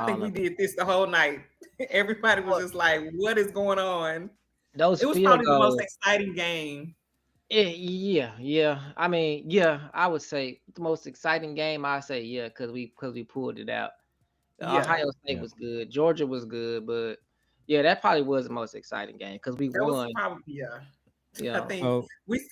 think we did this the whole night. Everybody was just like, "What is going on?" Those It was field probably the most goals. exciting game. Yeah. I mean, yeah, I would say the most exciting game. I say yeah, because we pulled it out. Yeah, Ohio State Yeah. was good. Georgia was good, but yeah, that probably was the most exciting game because we that was won. probably yeah. You I know, think So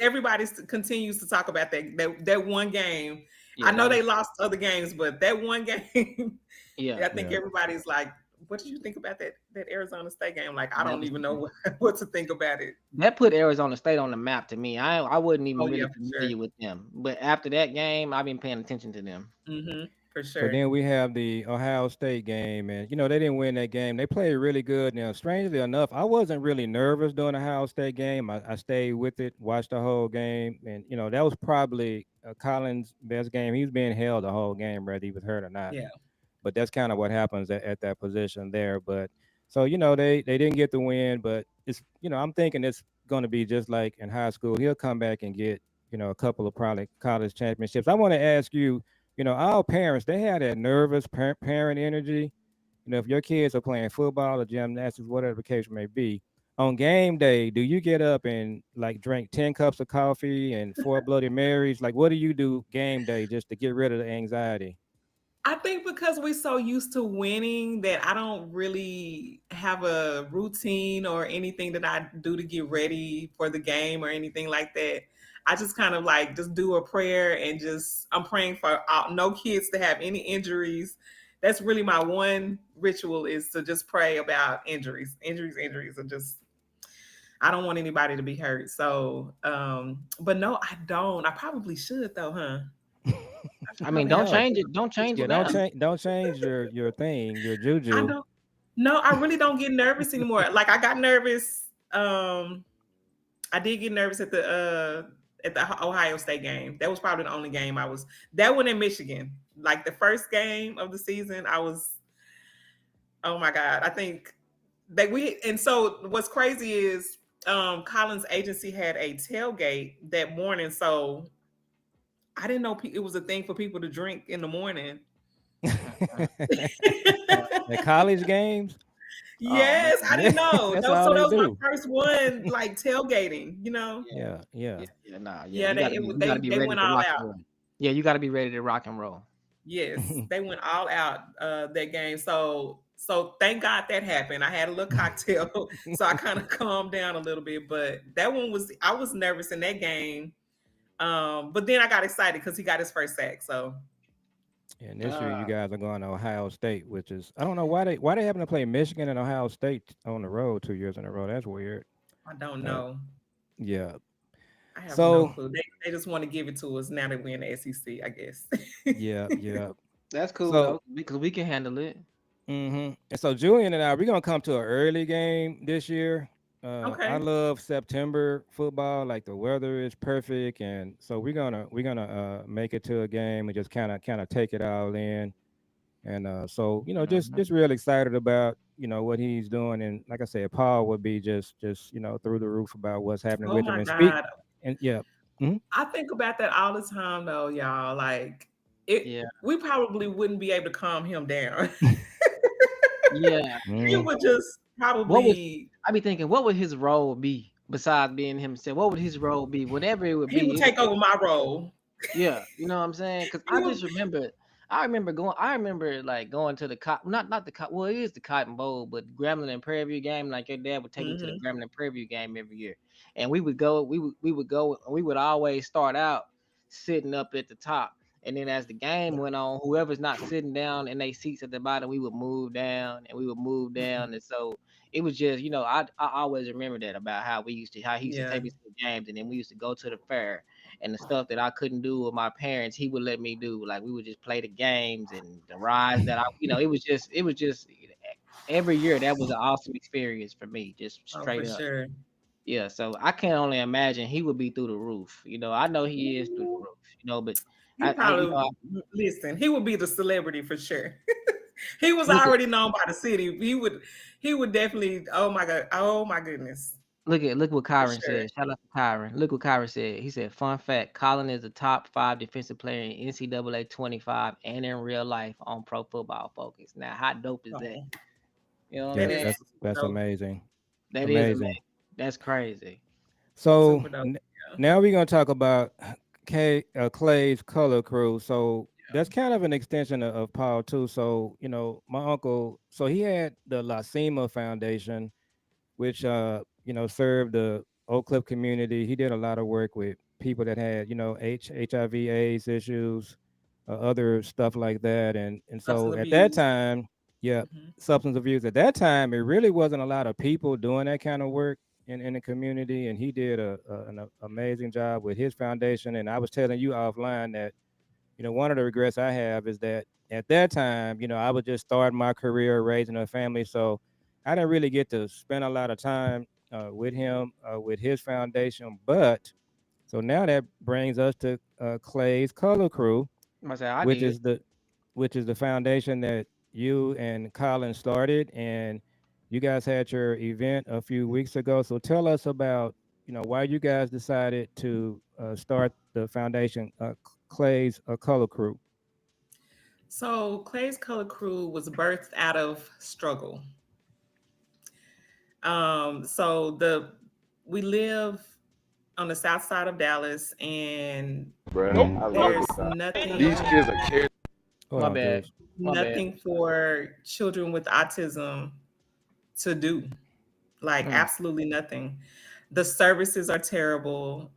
everybody continues to talk about that one game. I yeah, know that was they lost other games, but that one game, yeah, I think yeah. everybody's like, "What did you think about that Arizona State game?" Like, I that don't was even know what to think about it. that put Arizona State on the map to me. I wasn't Oh even yeah, really for sure. familiar with them, but after that game, I've been paying attention to them. For So sure. then we have the Ohio State game, and they didn't win that game. They played really good. Now, strangely enough, I wasn't really nervous during the Ohio State game. I stayed with it, watched the whole game, and that was probably Collin's best game. He's being held the whole game, whether he was hurt or not. Yeah. But that's kind of what happens at that position there. But so they didn't get the win, but it's I'm thinking it's going to be just like in high school. He'll come back and get a couple of probably college championships. I want to ask you, our parents, they have that nervous parent energy. If your kids are playing football or gymnastics, whatever the case may be, on game day, do you get up and like drink 10 cups of coffee and four Bloody Marys? Like, what do you do game day just to get rid of the anxiety? I think because we're so used to winning that I don't really have a routine or anything that I do to get ready for the game or anything like that. I just kind of like just do a prayer and just I'm praying for no kids to have any injuries. That's really my one ritual is to just pray about injuries, and just I don't want anybody to be hurt. So, but no, I don't. I probably should though, huh? I should I mean, probably don't have No, a change it. Don't change yeah, it now. don't change your thing, your I juju. don't. No, I really don't get nervous anymore. Like I got nervous. I did get nervous at the Ohio State game. That was probably the only game I was. That one in Michigan, like the first game of the season, I was. Oh my god! I think that we. And so what's crazy is Collin's agency had a tailgate that morning, so I didn't know it was a thing for people to drink in the morning. The college games, Oh man, Yes, I didn't know. that's all So that they was my do. first one, like tailgating. yeah, Yeah, yeah. nah, yeah. Yeah, You gotta be, you gotta be they ready went to all rock out. and roll. Yeah, you gotta be ready to rock and roll. Yes, they went all out that game. So thank God that happened. I had a little cocktail, so I kind of calmed down a little bit. But that one was I was nervous in that game. But then I got excited because he got his first sack. So And this year you Uh, guys are going to Ohio State, which is I don't know why they having to play Michigan and Ohio State on the road 2 years in a row. That's weird. I don't Uh, know. yeah. I have no So clue. They just want to give it to us now that we're in the SEC, I guess. yeah, yeah. that's cool So though, because we can handle it. And so Julian and I, we're gonna come to an early game this year. I Okay. love September football. Like the weather is perfect, and so we're gonna make it to a game and just kind of take it all in. And so Mhm. just real excited about what he's doing. And like I said, Paul would be just through the roof about what's happening Oh with him. my And God. yeah. Mhm. I think about that all the time though, y'all. Like it Yeah, we probably wouldn't be able to calm him down. yeah. He Mm. would just What would probably I be thinking? What would his role be besides being himself? What would his role be? Whatever it would he would be, take over my role. yeah, you know what I'm saying? Because He would I remember like going to the not the well, it is the Cotton Bowl, but Grambling and Prairie View game. Like your dad would take me to the Mhm. Grambling and Prairie View game every year, and we would go, and we would always start out sitting up at the top, and then as the game went on, whoever's not sitting down in their seats at the bottom, we would move down, and we would move down, and so it was just I always remember that about how he used to Yeah. take me to the games, and then we used to go to the fair and the stuff that I couldn't do with my parents, he would let me do. Like we would just play the games and the rides that it was just every year that was an awesome experience for me, just Oh, straight for up. sure. Yeah, so I can only imagine he would be through the roof. I know he is through the Ooh, roof. But he I probably listen, he would be the celebrity for sure. He was listen, already known by the city. He would definitely oh my god, oh my goodness. look what for Kyron sure. said. Shout out to Kyron. Look what Kyron said. He said, "Fun fact: Collin is a top 5 defensive player in NCAA 25 and in real life on Pro Football Focus." Now, how dope is that? Oh, You know what I'm that Yeah, is saying? that's dope. amazing. That is amazing. Amazing. That's crazy. So Super dope. Yeah. now we're gonna talk about Clay's color crew. So that's kind of an extension of Paul too. So my uncle, so he had the Lacima Foundation, which served the Oak Cliff community. He did a lot of work with people that had HIV/AIDS issues, other stuff like that, and Substance so at that abuse. time, yeah, Hmm. substance abuse. At that time, it really wasn't a lot of people doing that kind of work in the community, and he did an amazing job with his foundation. And I was telling you offline that one of the regrets I have is that at that time, I was just starting my career, raising a family, so I didn't really get to spend a lot of time with him, with his foundation. But so now that brings us to Clay's Color Crew, I say I which did. is the foundation that you and Collin started, and you guys had your event a few weeks ago. So tell us about why you guys decided to start the foundation, Clay's Color Crew. So Clay's Color Crew was birthed out of struggle. So we live on the south side of Dallas, and Bruh, I love there's it, dog. These nothing kids are cared. Hold My on, bad. Jules. My bad. nothing for children with autism to do. Like Mm. absolutely nothing. The services are terrible.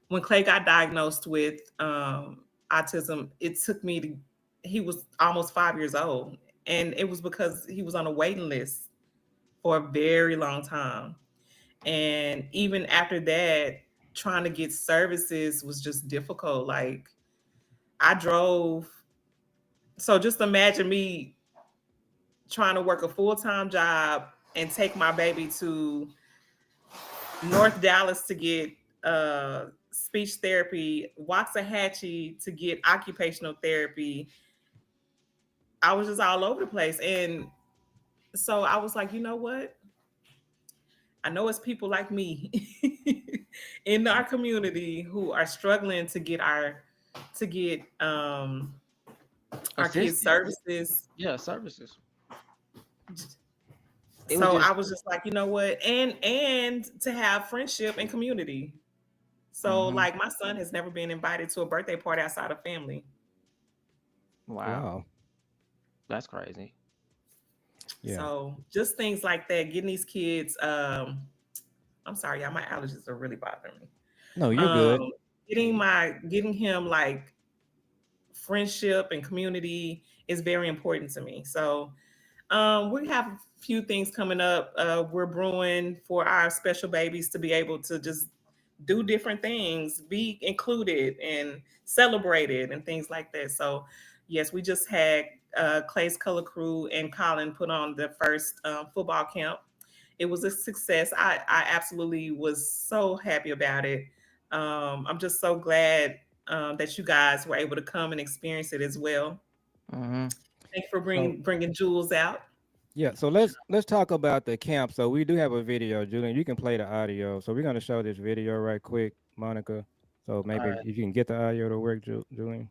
When Clay got diagnosed with autism, it took me to, he was almost 5 years old. And it was because he was on a waiting list for a very long time. And even after that, trying to get services was just difficult. Like I drove, so just imagine me trying to work a full-time job and take my baby to North Dallas to get speech therapy, Waxahachie to get occupational therapy. I was just all over the place. And so I was like, you know what? I know it's people like me in our community who are struggling to get our kids Assistance. services. Yeah, services. It was So I just. was just like, you know what? And to have friendship and community. So Hmm. like my son has never been invited to a birthday party outside of family. Wow, Wow. that's crazy. Yeah. So just things like that, getting these kids. I'm sorry, y'all, my allergies are really bothering me. No, you're good. Um, Yeah. getting him like friendship and community is very important to me. So we have a few things coming up. We're brewing for our special babies to be able to just do different things, be included and celebrated and things like that. So, yes, we just had Clay's Color Crew and Collin put on the first football camp. It was a success. I absolutely was so happy about it. I'm just so glad that you guys were able to come and experience it as well. Hmm. Thank you for So bringing Jules out. yeah, so let's talk about the camp. So we do have a video, Julian. You can play the audio. So we're gonna show this video right quick, Monica. So All maybe right. if you can get the audio to work, Julian.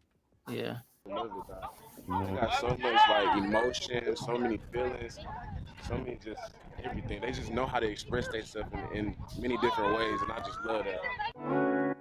Yeah. Love it, dog. You got so much like emotion, so many feelings, so many just everything. They just know how to express themselves in many different ways, and I just love that.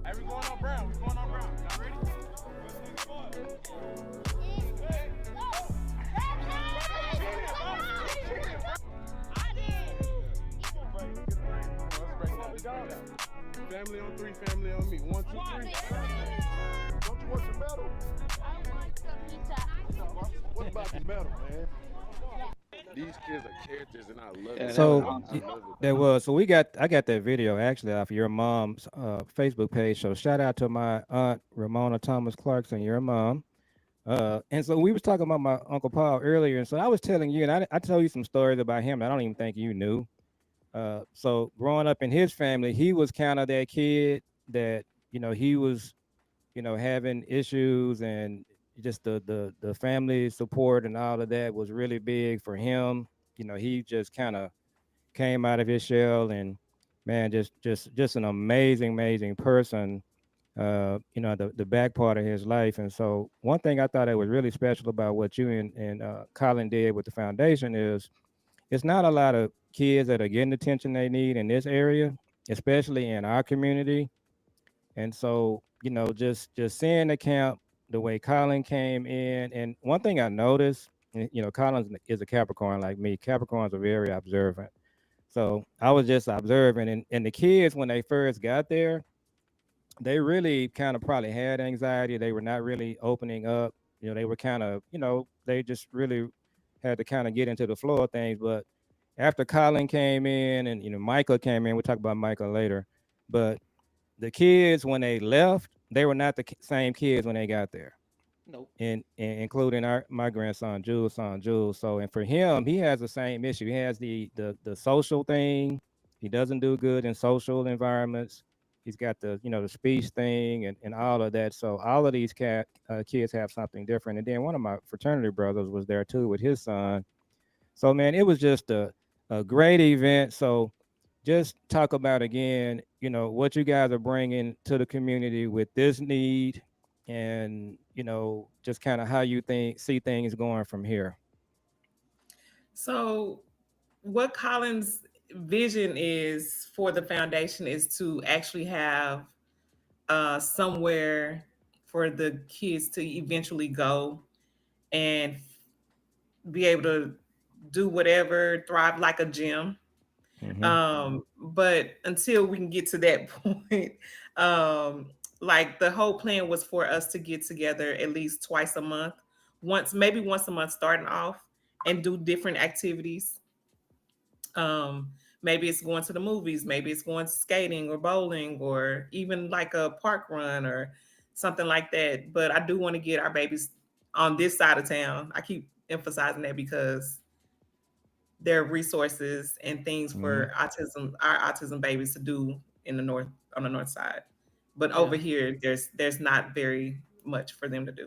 Hey, we going on Brown. We going on Brown. Y'all ready? Yeah. Family on three, family on me. One, two, three. Don't you want some medal? What about the medal, man? These kids are characters, and I love Yeah, it, that bro. was So I awesome. love it, there bro. was. So I got that video actually off your mom's Facebook page. So shout out to my aunt Ramona Thomas Clarkson, your mom. And so we was talking about my Uncle Paul earlier, and so I was telling you, and I told you some stories about him that I don't even think you knew. So growing up in his family, he was kind of that kid that he was having issues, and just the family support and all of that was really big for him. He just kind of came out of his shell, and man, just an amazing person. The back part of his life. And so one thing I thought that was really special about what you and Collin did with the foundation is it's not a lot of kids that are getting the attention they need in this area, especially in our community. And so, just seeing the camp, the way Collin came in, and one thing I noticed, Collin is a Capricorn like me. Capricorns are very observant. So I was just observing, and the kids when they first got there, they really kind of probably had anxiety. They were not really opening up. They were kind of, they just really had to kind of get into the flow of things. But after Collin came in and Michael came in, we'll talk about Michael later. But the kids when they left, they were not the same kids when they got there, Nope. and including my grandson Jules, son Jules. So, and for him, he has the same issue. He has the social thing. He doesn't do good in social environments. He's got the speech thing and all of that. So all of these kids have something different. And then one of my fraternity brothers was there too with his son. So man, it was just a great event. So just talk about again, what you guys are bringing to the community with this need, and just kind of how you see things going from here. So, what Colin's vision is for the foundation is to actually have somewhere for the kids to eventually go and be able to do whatever, thrive like a gym. Hmm. But until we can get to that point, um, like the whole plan was for us to get together at least twice a month, maybe once a month starting off, and do different activities. Um, Maybe it's going to the movies, maybe it's going skating or bowling or even like a park run or something like that. But I do want to get our babies on this side of town. I keep emphasizing that because there are resources and things Hmm. for our autism babies to do in the north on the north side. But over Yeah. here, there's not very much for them to do.